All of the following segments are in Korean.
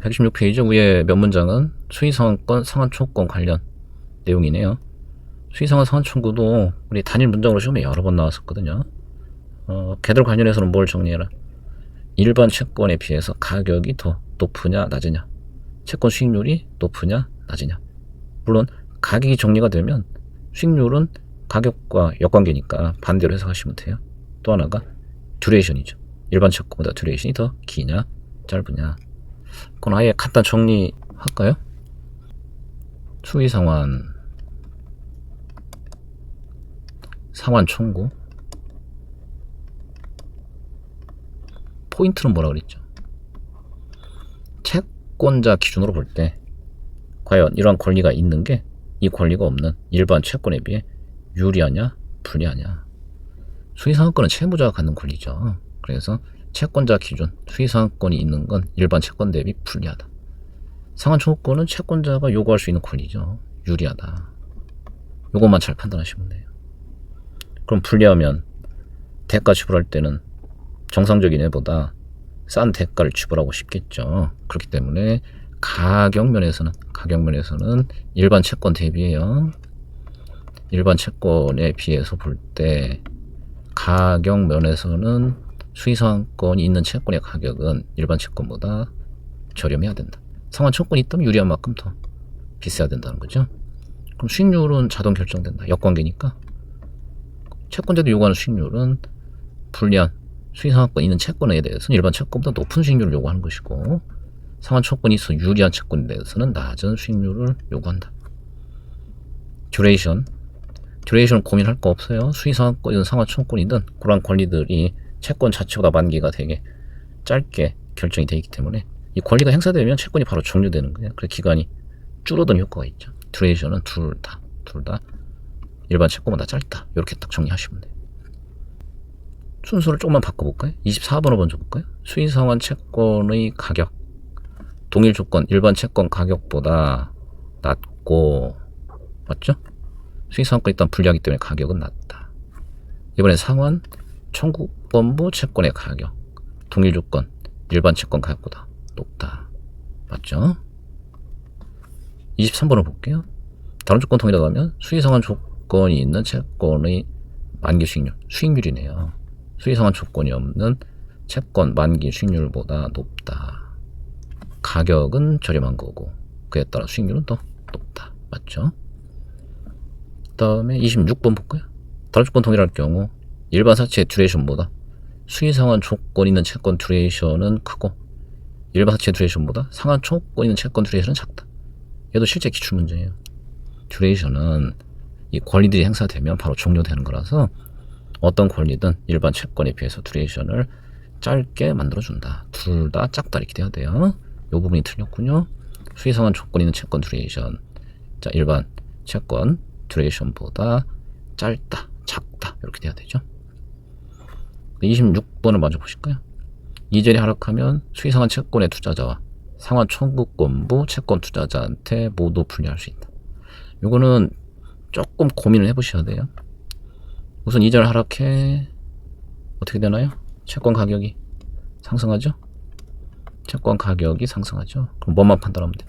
116페이지 위에 몇 문장은 수의상한권 상한초권 관련 내용이네요. 수의상한 상한 청구도 우리 단일 문장으로 시험에 여러 번 나왔었거든요. 걔들 관련해서는 뭘 정리해라. 일반 채권에 비해서 가격이 더 높으냐 낮으냐, 채권 수익률이 높으냐 낮으냐. 물론 가격이 정리가 되면 수익률은 가격과 역관계니까 반대로 해석하시면 돼요. 또 하나가 듀레이션이죠. 일반 채권보다 듀레이션이 더 기냐 짧으냐. 그건 아예 간단 정리할까요? 수의상환 상환 청구 포인트는 뭐라 그랬죠? 채권자 기준으로 볼 때 과연 이러한 권리가 있는 게 이 권리가 없는 일반 채권에 비해 유리하냐 불리하냐. 수의상환권은 채무자가 갖는 권리죠. 그래서 채권자 기준 수의상환권이 있는 건 일반 채권 대비 불리하다. 상환청구권은 채권자가 요구할 수 있는 권리죠. 유리하다. 요것만 잘 판단하시면 돼요. 그럼 불리하면 대가 지불할 때는 정상적인 애보다 싼 대가를 지불하고 싶겠죠. 그렇기 때문에 가격 면에서는 일반 채권 대비해요. 일반 채권에 비해서 볼 때 가격 면에서는 수의상환권이 있는 채권의 가격은 일반 채권보다 저렴해야 된다. 상환청구권이 있다면 유리한 만큼 더 비싸야 된다는 거죠. 그럼 수익률은 자동 결정된다. 역관계니까 채권자도 요구하는 수익률은 불리한 수의상환권 있는 채권에 대해서는 일반 채권보다 높은 수익률을 요구하는 것이고, 상환청구권이 있어 유리한 채권에 대해서는 낮은 수익률을 요구한다. 듀레이션 고민할 거 없어요. 수의상환권이든 상환청구권이든 그러한 권리들이 채권 자체보다 만기가 되게 짧게 결정이 되어 있기 때문에 이 권리가 행사되면 채권이 바로 종료되는 거예요. 그래서 기간이 줄어드는 효과가 있죠. 듀레이션은 둘 다 일반 채권보다 짧다. 이렇게 딱 정리하시면 돼요. 순서를 조금만 바꿔볼까요? 24번을 먼저 볼까요? 수의상환 채권의 가격 동일 조건 일반 채권 가격보다 낮고, 맞죠? 수의상환권이 일단 불리하기 때문에 가격은 낮다. 이번엔 상환 청구권부 채권의 가격 동일 조건 일반 채권 가격보다 높다. 맞죠? 23번을 볼게요. 다른 조건 통일하다 하면 수의상환 조건이 있는 채권의 만기 수익률이네요. 수의상환 조건이 없는 채권 만기 수익률보다 높다. 가격은 저렴한 거고 그에 따라 수익률은 더 높다. 맞죠? 그 다음에 26번 볼까요? 다른 조건 통일할 경우 일반 사채의 듀레이션보다 수의상환 조건 있는 채권 듀레이션은 크고 일반 사채의 듀레이션보다 상환 초권 있는 채권 듀레이션은 작다. 얘도 실제 기출문제예요. 듀레이션은 이 권리들이 행사되면 바로 종료되는 거라서 어떤 권리든 일반 채권에 비해서 듀레이션을 짧게 만들어준다. 둘 다 작다 이렇게 돼야 돼요. 이 부분이 틀렸군요. 수의상환 조건 있는 채권 듀레이션, 자 일반 채권 듀레이션보다 짧다, 작다 이렇게 돼야 되죠. 26번을 먼저 보실까요? 이전에 하락하면 수의상환 채권의 투자자와 상환 청구권부 채권 투자자한테 모두 불리할 수 있다. 요거는 조금 고민을 해보셔야 돼요. 우선 이전에 하락해 어떻게 되나요? 채권 가격이 상승하죠? 채권 가격이 상승하죠. 그럼 뭐만 판단하면 돼?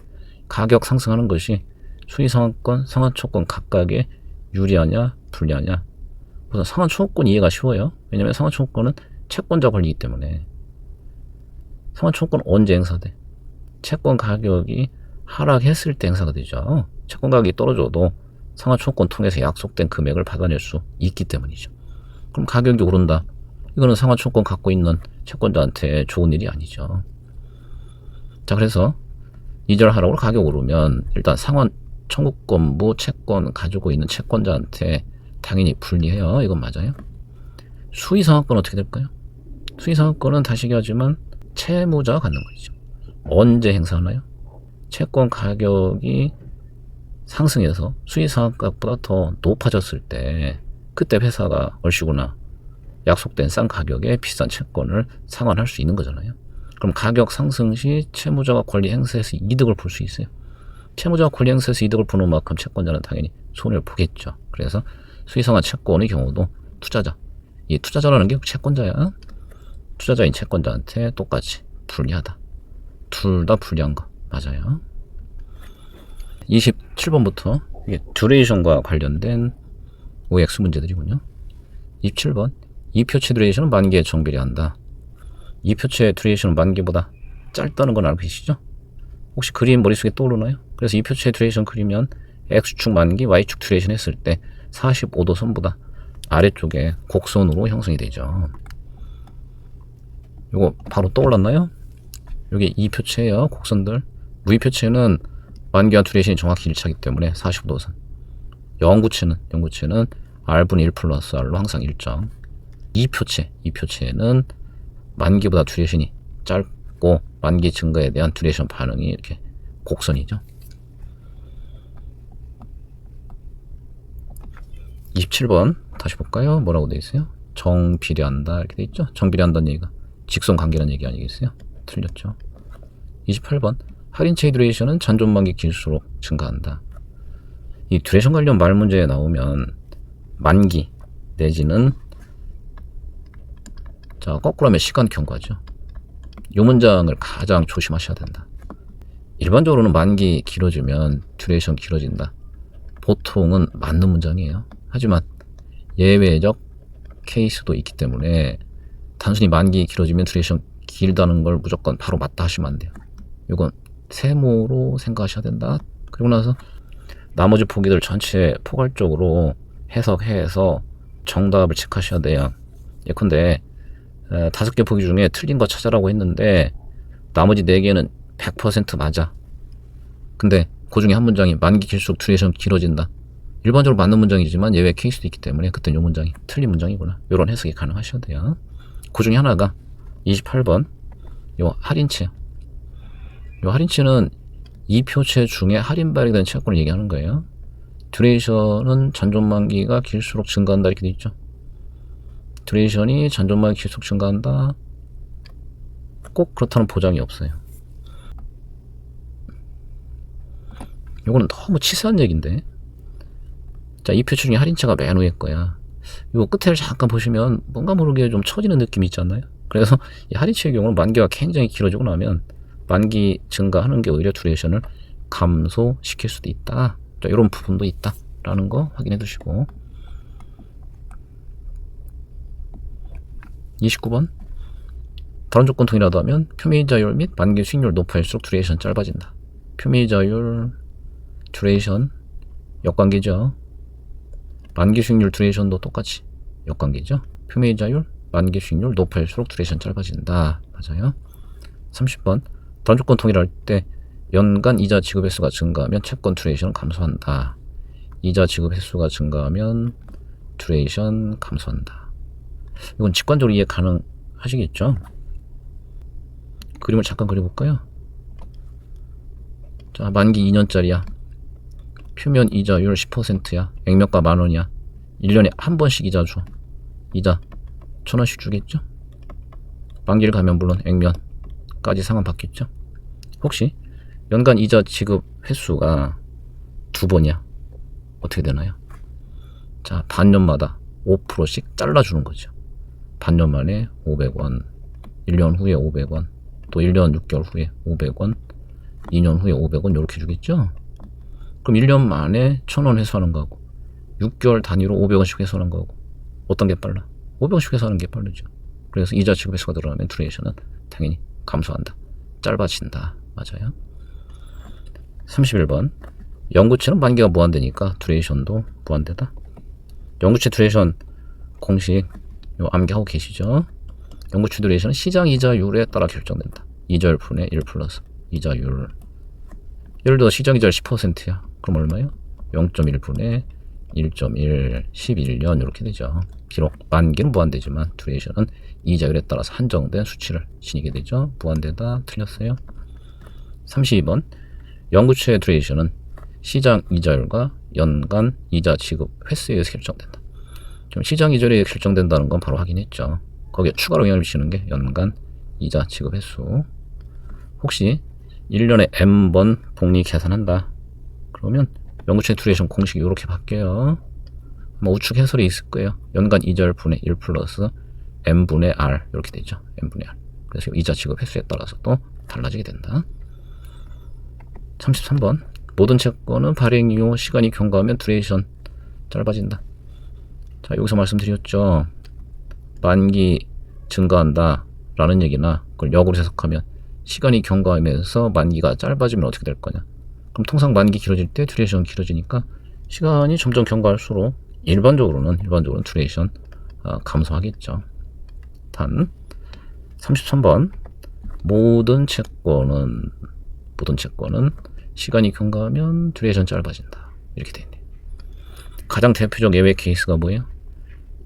가격 상승하는 것이 수의상환권, 상환초권 각각에 유리하냐, 불리하냐. 우선 상환초권 이해가 쉬워요. 왜냐면 상환초권은 채권자 권리이기 때문에. 상환초권 언제 행사돼? 채권 가격이 하락했을 때 행사가 되죠. 채권 가격이 떨어져도 상환초권 통해서 약속된 금액을 받아낼 수 있기 때문이죠. 그럼 가격이 오른다. 이거는 상환초권 갖고 있는 채권자한테 좋은 일이 아니죠. 자, 그래서 이전 하락으로 가격 오르면 일단 상환 청구권부 채권 가지고 있는 채권자한테 당연히 불리해요. 이건 맞아요. 수의상환권 어떻게 될까요? 수의상환권은 다시 얘기하지만 채무자가 갖는 거죠. 언제 행사하나요? 채권 가격이 상승해서 수의상환가보다 더 높아졌을 때 그때 회사가 얼씨구나 약속된 싼 가격에 비싼 채권을 상환할 수 있는 거잖아요. 그럼 가격 상승 시 채무자가 권리 행사해서 이득을 볼 수 있어요. 채무자가 권리 행사해서 이득을 보는 만큼 채권자는 당연히 손해를 보겠죠. 그래서 수의상환 채권의 경우도 투자자, 이 투자자라는 게 채권자야. 투자자인 채권자한테 똑같이 불리하다. 둘 다 불리한 거 맞아요. 27번부터 이게 듀레이션과 관련된 OX 문제들이군요. 27번 이 표체 듀레이션은 만기에 정비례한다. 이 표체 듀레이션은 만기보다 짧다는 건 알고 계시죠? 혹시 그림 머릿속에 떠오르나요? 그래서 이 표체 듀레이션 그리면 X축 만기, Y축 듀레이션 했을 때 45도 선보다 아래쪽에 곡선으로 형성이 되죠. 요거 바로 떠올랐나요? 여기 이 표체예요. 곡선들. V 표체는 만기와 듀레이션이 정확히 일치하기 때문에 45도선. 영구체는 R분의 1 플러스 R로 항상 일정. 이 표체는 만기보다 듀레이션이 짧고 만기 증가에 대한 듀레이션 반응이 이렇게 곡선이죠. 27번 다시 볼까요? 뭐라고 되어 있어요? 정비례한다 이렇게 되어 있죠. 정비례한다는 얘기가 직선 관계라는 얘기 아니겠어요? 틀렸죠. 28번 할인체 듀레이션은 잔존 만기 길수록 증가한다. 이 듀레이션 관련 말 문제에 나오면 만기 내지는 자 거꾸로 하면 시간 경과죠. 이 문장을 가장 조심하셔야 된다. 일반적으로는 만기 길어지면 듀레이션 길어진다. 보통은 맞는 문장이에요. 하지만 예외적 케이스도 있기 때문에 단순히 만기 길어지면 듀레이션 길다는 걸 무조건 바로 맞다 하시면 안 돼요. 이건 세모로 생각하셔야 된다. 그리고 나서 나머지 보기들 전체 포괄적으로 해석해서 정답을 체크하셔야 돼요. 예컨대 5개 보기 중에 틀린 거 찾아라고 했는데 나머지 4개는 100% 맞아. 근데 그 중에 한 문장이 만기 길수록 듀레이션 길어진다. 일반적으로 맞는 문장이지만 예외 케이스도 있기 때문에 그때 이 문장이 틀린 문장이구나. 이런 해석이 가능하셔야 돼요. 그 중에 하나가 28번 요 할인체. 요 할인체는 이 표체 중에 할인 발행된 채권을 얘기하는 거예요. 듀레이션은 잔존만기가 길수록 증가한다 이렇게 돼 있죠. 듀레이션이 잔존만기 길수록 증가한다. 꼭 그렇다는 보장이 없어요. 요거는 너무 치사한 얘기인데. 자, 이 표체 중에 할인체가 맨 위에 거야. 요 끝에를 잠깐 보시면 뭔가 모르게 좀 처지는 느낌이 있지 않나요? 그래서 이 할인체의 경우는 만기가 굉장히 길어지고 나면 만기 증가하는 게 오히려 듀레이션을 감소시킬 수도 있다. 자, 이런 부분도 있다라는 거 확인해 두시고. 29번 다른 조건 동일하다 하면 표미이자율 및 만기 수익률 높아질수록 듀레이션 짧아진다. 표미이자율, 듀레이션 역관계죠. 만기 수익률 듀레이션도 똑같이 역관계죠. 표미이자율, 만기 수익률 높아질수록 듀레이션 짧아진다. 맞아요. 30번 다른 조건 동일할 때 연간 이자 지급 횟수가 증가하면 채권 듀레이션은 감소한다. 이자 지급 횟수가 증가하면 듀레이션 감소한다. 이건 직관적으로 이해 가능하시겠죠? 그림을 잠깐 그려볼까요? 자, 만기 2년짜리야. 표면 이자율 10%야. 액면가 10,000원이야. 1년에 한 번씩 이자 줘. 이자 1,000원씩 주겠죠? 만기를 가면 물론 액면까지 상환 받겠죠? 혹시 연간 이자 지급 횟수가 2번이야. 어떻게 되나요? 자, 반년마다 5%씩 잘라주는 거죠. 반년 만에 500원, 1년 후에 500원, 또 1년 6개월 후에 500원, 2년 후에 500원 이렇게 주겠죠? 그럼 1년 만에 1,000원 회수하는 거고 6개월 단위로 500원씩 회수하는 거고 어떤 게 빨라? 500원씩 회수하는 게 빠르죠. 그래서 이자 지급 횟수가 늘어나면 듀레이션은 당연히 감소한다. 짧아진다. 맞아요. 31번 영구채는 만기가 무한대니까 듀레이션도 무한대다. 영구채 듀레이션 공식 암기하고 계시죠? 영구채 듀레이션은 시장 이자율에 따라 결정된다. 이자율 분의 1 플러스 이자율. 예를 들어 시장 이자율 10%야. 그럼 얼마예요? 0.1분의 1.1, 11년 이렇게 되죠. 비록 만기는 무한대지만 듀레이션은 이자율에 따라서 한정된 수치를 지니게 되죠. 무한대다. 틀렸어요. 32번 영구채 듀레이션은 시장 이자율과 연간 이자 지급 횟수에 의해서 결정된다. 지금 시장 이자율에 결정된다는 건 바로 확인했죠. 거기에 추가로 영향을 미치는 게 연간 이자 지급 횟수. 혹시 1년에 n번 복리 계산한다. 그러면 영구채 듀레이션 공식이 이렇게 바뀌어요. 아마 우측 해설이 있을 거예요. 연간 이자율 분의 1 플러스 n분의 r 이렇게 되죠. n분의 r. 그래서 이자 지급 횟수에 따라서 또 달라지게 된다. 33번 모든 채권은 발행 이후 시간이 경과하면 듀레이션 짧아진다. 자, 여기서 말씀드렸죠. 만기 증가한다 라는 얘기나 그걸 역으로 해석하면 시간이 경과하면서 만기가 짧아지면 어떻게 될 거냐. 그럼 통상 만기 길어질 때 듀레이션 길어지니까 시간이 점점 경과할수록 일반적으로는 듀레이션 감소하겠죠. 단 33번 모든 채권은 시간이 경과하면 듀레이션 짧아진다. 이렇게 돼 있네요. 가장 대표적 예외 케이스가 뭐예요?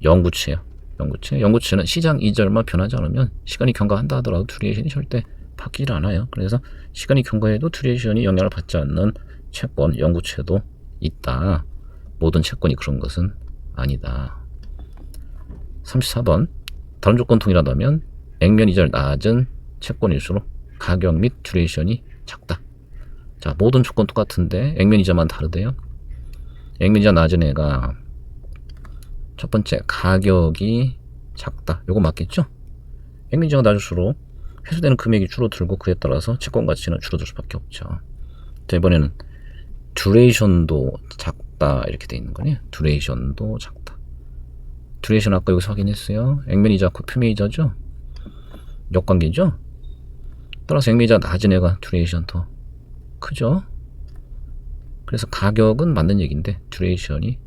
영구채요. 영구채는 시장 이자율만 변하지 않으면 시간이 경과한다 하더라도 듀레이션이 절대 바뀌지 않아요. 그래서 시간이 경과해도 듀레이션이 영향을 받지 않는 채권, 영구채도 있다. 모든 채권이 그런 것은 아니다. 34번 다른 조건 동일하다면 액면 이자율 낮은 채권일수록 가격 및 듀레이션이 작다. 자, 모든 조건 똑같은데 액면 이자만 다르대요. 액면 이자 낮은 애가 첫 번째 가격이 작다. 요거 맞겠죠? 액면 이자가 낮을수록 회수되는 금액이 줄어들고 그에 따라서 채권 가치는 줄어들 수밖에 없죠. 자, 이번에는 듀레이션도 작다 이렇게 돼 있는 거네요. 듀레이션도 작다. 듀레이션 아까 여기서 확인했어요. 액면 이자 표면 이자죠? 역관계죠? 따라서 액면 이자 낮은 애가 듀레이션 더 크죠? 그래서 가격은 맞는 얘기인데 듀레이션이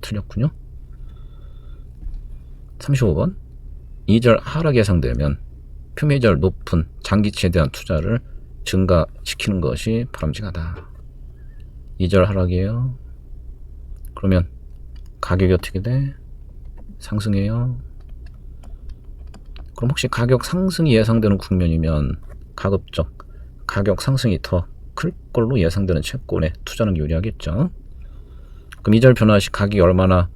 틀렸군요. 35번 이자율 하락이 예상되면 표면 이자율 높은 장기채에 대한 투자를 증가시키는 것이 바람직하다. 이자율 하락이에요. 그러면 가격이 어떻게 돼? 상승해요. 그럼 혹시 가격 상승이 예상되는 국면이면 가급적 가격 상승이 더 클 걸로 예상되는 채권에 투자하는 게 유리하겠죠. 그럼 이자율 변화 시 가격이 얼마나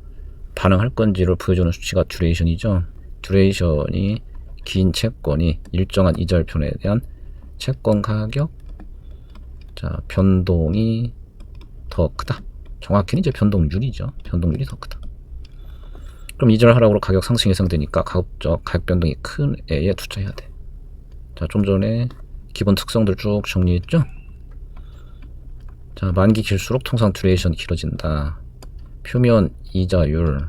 반응할 건지를 보여주는 수치가 듀레이션이죠. 듀레이션이 긴 채권이 일정한 이자율 변화에 대한 채권 가격 변동이 더 크다. 정확히는 이제 변동률이죠. 변동률이 더 크다. 그럼 이자율 하락으로 가격 상승이 예상되니까 가급적 가격 변동이 큰 애에 투자해야 돼. 자, 좀 전에 기본 특성들 쭉 정리했죠. 자, 만기 길수록 통상 듀레이션 길어진다. 표면 이자율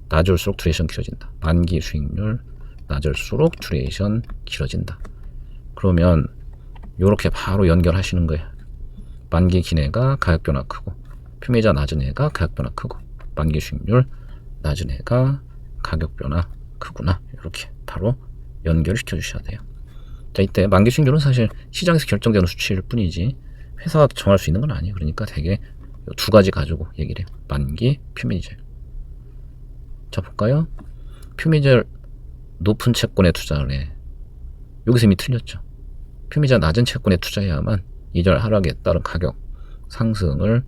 낮을수록 듀레이션 길어진다. 만기 수익률 낮을수록 듀레이션 길어진다. 그러면 요렇게 바로 연결하시는 거예요. 만기 긴 애가 가격 변화 크고 표면 이자 낮은 애가 가격 변화 크고 만기 수익률 낮은 애가 가격 변화 크구나. 이렇게 바로 연결시켜 주셔야 돼요. 자, 이때 만기 수익률은 사실 시장에서 결정되는 수치일 뿐이지 회사가 정할 수 있는 건 아니에요. 그러니까 되게 두 가지 가지고 얘기를 해요. 만기, 표면 이자율. 자, 볼까요? 표면 이자율 높은 채권에 투자를 해. 여기서 이미 틀렸죠. 표면 이자 낮은 채권에 투자해야만 이자율 하락에 따른 가격 상승을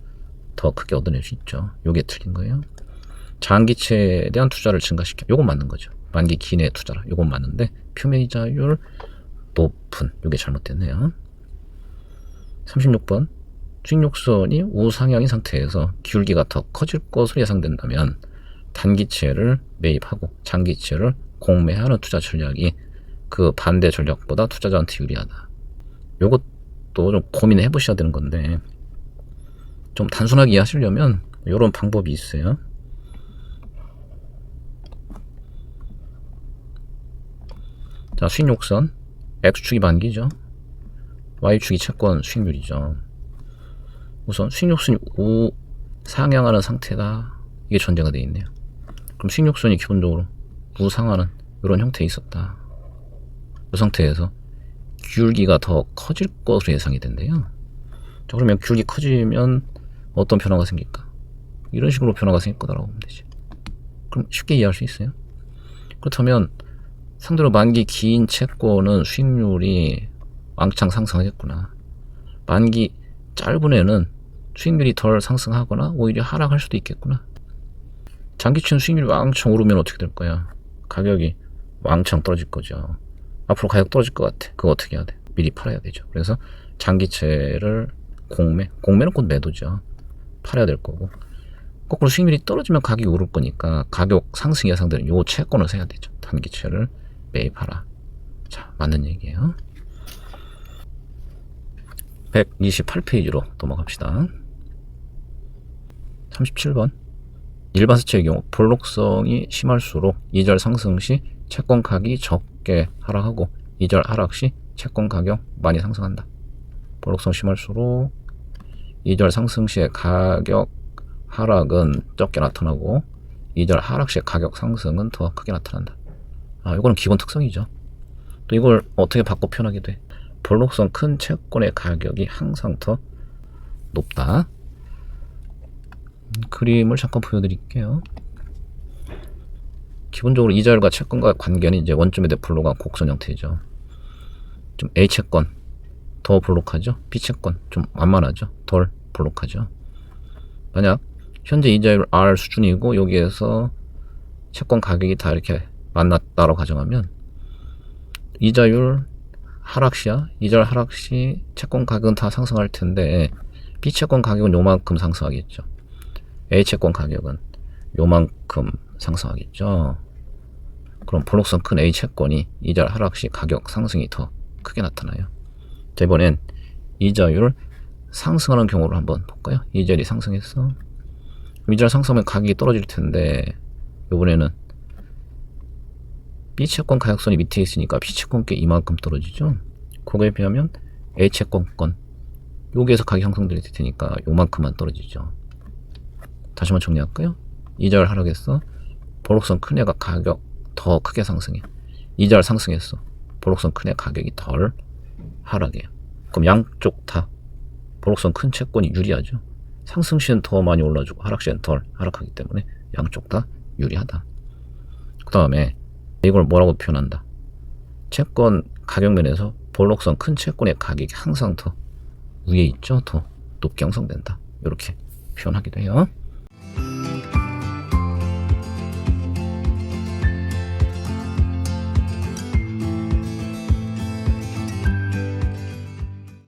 더 크게 얻어낼 수 있죠. 요게 틀린 거예요. 장기채에 대한 투자를 증가시켜. 요건 맞는 거죠. 만기 긴 애 투자라. 요건 맞는데 표면 이자율 높은 요게 잘못됐네요. 36번 수익욕선이 우상향인 상태에서 기울기가 더 커질 것으로 예상된다면 단기채를 매입하고 장기채를 공매하는 투자 전략이 그 반대 전략보다 투자자한테 유리하다. 요것도 좀 고민해 보셔야 되는 건데 좀 단순하게 이해하시려면 이런 방법이 있어요. 자, 수익욕선 X축이 만기죠. Y축이 채권 수익률이죠. 우선 수익욕선이 우상향하는 상태다. 이게 전제가 되어 있네요. 그럼 수익욕선이 기본적으로 우상하는 이런 형태에 있었다. 이 상태에서 기울기가 더 커질 것으로 예상이 된대요. 자, 그러면 기울기 커지면 어떤 변화가 생길까? 이런 식으로 변화가 생길 거다라고 보면 되지. 그럼 쉽게 이해할 수 있어요. 그렇다면 상대로 만기 긴 채권은 수익률이 왕창 상승하겠구나. 만기 짧은 애는 수익률이 덜 상승하거나 오히려 하락할 수도 있겠구나. 장기채는 수익률이 왕창 오르면 어떻게 될 거야? 가격이 왕창 떨어질 거죠. 앞으로 가격 떨어질 것 같아. 그거 어떻게 해야 돼? 미리 팔아야 되죠. 그래서 장기채를 공매는 곧 매도죠. 팔아야 될 거고. 거꾸로 수익률이 떨어지면 가격이 오를 거니까 가격 상승 예상되는 요 채권을 사야 되죠. 단기채를 매입하라. 자, 맞는 얘기예요. 128페이지로 넘어갑시다. 37번. 일반 사채의 경우 볼록성이 심할수록 이절 상승 시 채권 가격이 적게 하락하고 이절 하락 시 채권 가격 많이 상승한다. 볼록성 심할수록 이절 상승 시의 가격 하락은 적게 나타나고 이절 하락 시의 가격 상승은 더 크게 나타난다. 이거는 기본 특성이죠. 또 이걸 어떻게 바꿔 표현하게 돼? 볼록성 큰 채권의 가격이 항상 더 높다. 그림을 잠깐 보여드릴게요. 기본적으로 이자율과 채권과 관계는 이제 원점에 대해 볼록한 곡선 형태죠. 좀 A 채권 더 볼록하죠. B 채권 좀 완만하죠. 덜 볼록하죠. 만약 현재 이자율 R 수준이고 여기에서 채권 가격이 다 이렇게 만났다고 가정하면 이자율 하락 시야, 이자율 하락 시 채권 가격은 다 상승할 텐데 B 채권 가격은 요만큼 상승하겠죠. A 채권 가격은 요만큼 상승하겠죠. 그럼 볼록성 큰 A 채권이 이자율 하락 시 가격 상승이 더 크게 나타나요. 자, 이번엔 이자율 상승하는 경우를 한번 볼까요? 이자율이 상승했어. 이자율 상승하면 가격이 떨어질 텐데 이번에는 B 채권 가격선이 밑에 있으니까 B 채권께 이만큼 떨어지죠. 그거에 비하면 A 채권권 여기에서 가격 형성될 테니까 요만큼만 떨어지죠. 다시 한번 정리할까요? 이자율 하락했어. 볼록성 큰 애가 가격 더 크게 상승해. 이자율 상승했어. 볼록성 큰 애 가격이 덜 하락해요. 그럼 양쪽 다 볼록성 큰 채권이 유리하죠. 상승 시엔 더 많이 올라주고 하락 시엔 덜 하락하기 때문에 양쪽 다 유리하다. 그 다음에 이걸 뭐라고 표현한다? 채권 가격 면에서 볼록성 큰 채권의 가격이 항상 더 위에 있죠. 더 높게 형성된다. 이렇게 표현하기도 해요.